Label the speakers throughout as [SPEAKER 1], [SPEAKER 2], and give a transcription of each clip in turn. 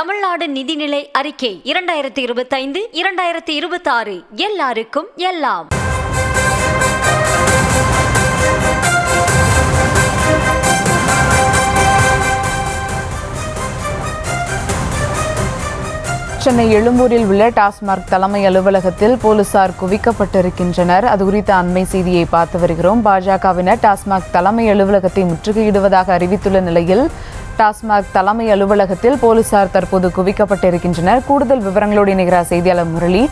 [SPEAKER 1] தமிழ்நாடு நிதிநிலை அறிக்கை 2025-2026 எல்லாருக்கும் எல்லாம்.
[SPEAKER 2] சென்னை எழும்பூரில் உள்ள டாஸ்மாக் தலைமை அலுவலகத்தில் போலீசார் குவிக்கப்பட்டிருக்கின்றனர். அது குறித்த அண்மை செய்தியை பார்த்து வருகிறோம். பாஜகவினர் டாஸ்மாக் தலைமை அலுவலகத்தை முற்றுகையிடுவதாக அறிவித்துள்ள நிலையில் டாஸ்மாக் தலைமை அலுவலகத்தில் போலீசார் தற்போது குவிக்கப்பட்டிருக்கின்றனர். கூடுதல் விவரங்களோடு இணைகிறார் செய்தியாளர் முரளி.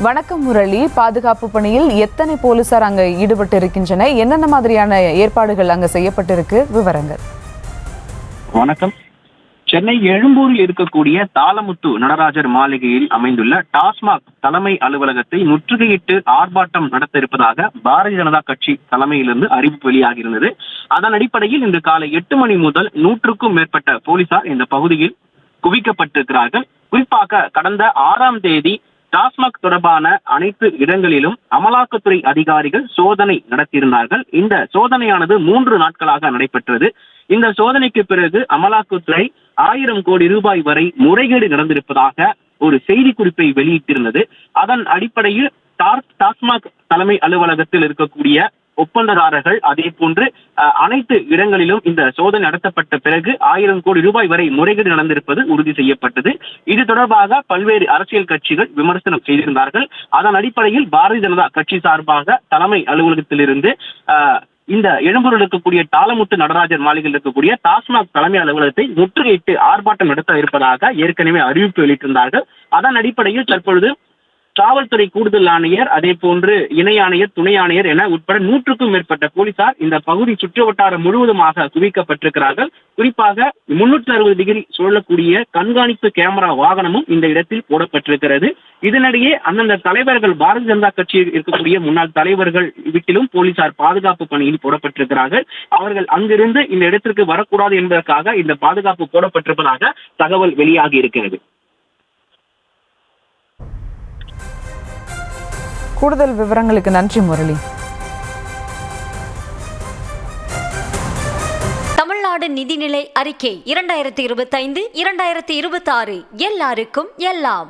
[SPEAKER 2] வணக்கம் முரளி. பாதுகாப்பு பணியில் எத்தனை போலீசார் அங்கு ஈடுபட்டு இருக்கின்றனர்? என்னென்ன மாதிரியான ஏற்பாடுகள் அங்கு செய்யப்பட்டிருக்கு? விவரங்கள்.
[SPEAKER 3] வணக்கம். சென்னை எழும்பூரில் இருக்கக்கூடிய தாளமுத்து நடராஜர் மாளிகையில் அமைந்துள்ள டாஸ்மாக் தலைமை அலுவலகத்தை முற்றுகையிட்டு ஆர்ப்பாட்டம் நடத்த இருப்பதாக பாரதிய ஜனதா கட்சி தலைமையிலிருந்து அறிவிப்பு வெளியாகியிருந்தது. அதன் அடிப்படையில் இன்று காலை 8 மணி முதல் 100க்கும் மேற்பட்ட போலீசார் இந்த பகுதியில் குவிக்கப்பட்டிருக்கிறார்கள். குறிப்பாக கடந்த 6ஆம் தேதி டாஸ்மாக் தொடர்பான அனைத்து இடங்களிலும் அமலாக்கத்துறை அதிகாரிகள் சோதனை நடத்தியிருந்தார்கள். இந்த சோதனையானது 3 நாட்களாக நடைபெற்றது. இந்த சோதனைக்கு பிறகு அமலாக்கத்துறை 1000 கோடி ரூபாய் வரை முறைகேடு நடந்திருப்பதாக ஒரு செய்தி குறிப்பை வெளியிட்டிருந்தது. அதன் அடிப்படையில் டாஸ்மாக் தலைமை அலுவலகத்தில் இருக்கக்கூடிய ஒப்பந்ததாரர்கள் அதே போன்று அனைத்து இடங்களிலும் இந்த சோதனை நடத்தப்பட்ட பிறகு 1000 கோடி ரூபாய் வரை முறைகேடு நடந்திருப்பது உறுதி செய்யப்பட்டது. இது தொடர்பாக பல்வேறு அரசியல் கட்சிகள் விமர்சனம் செய்திருந்தார்கள். அதன் அடிப்படையில் பாரதிய ஜனதா கட்சி சார்பாக தலைமை அலுவலகத்திலிருந்து இந்த எழும்பூரில் இருக்கக்கூடிய தாளமுத்து நடராஜர் மாளிகையில் இருக்கக்கூடிய டாஸ்மாக் தலைமை அலுவலகத்தை முற்றுகையிட்டு ஆர்ப்பாட்டம் நடத்த இருப்பதாக ஏற்கனவே அறிவிப்பு வெளியிட்டிருந்தார்கள். அதன் அடிப்படையில் தற்பொழுது காவல்துறை கூடுதல் ஆணையர் அதே போன்று இணை ஆணையர் துணை ஆணையர் என உட்பட 100க்கும் மேற்பட்ட போலீசார் இந்த பகுதி சுற்று வட்டாரம் முழுவதுமாக குவிக்கப்பட்டிருக்கிறார்கள். குறிப்பாக 360 டிகிரி சுழலக்கூடிய கண்காணிப்பு கேமரா வாகனமும் இந்த இடத்தில் போடப்பட்டிருக்கிறது. இதனிடையே அந்தந்த தலைவர்கள் பாரதிய ஜனதா கட்சியில் இருக்கக்கூடிய முன்னாள் தலைவர்கள் வீட்டிலும் போலீசார் பாதுகாப்பு பணியில் போடப்பட்டிருக்கிறார்கள். அவர்கள் அங்கிருந்து இந்த இடத்திற்கு வரக்கூடாது என்பதற்காக இந்த பாதுகாப்பு போடப்பட்டிருப்பதாக தகவல் வெளியாகி இருக்கிறது.
[SPEAKER 2] கூடுதல் விவரங்களுக்கு நன்றி முரளி.
[SPEAKER 1] தமிழ்நாடு நிதிநிலை அறிக்கை 2025-2026 எல்லாருக்கும் எல்லாம்.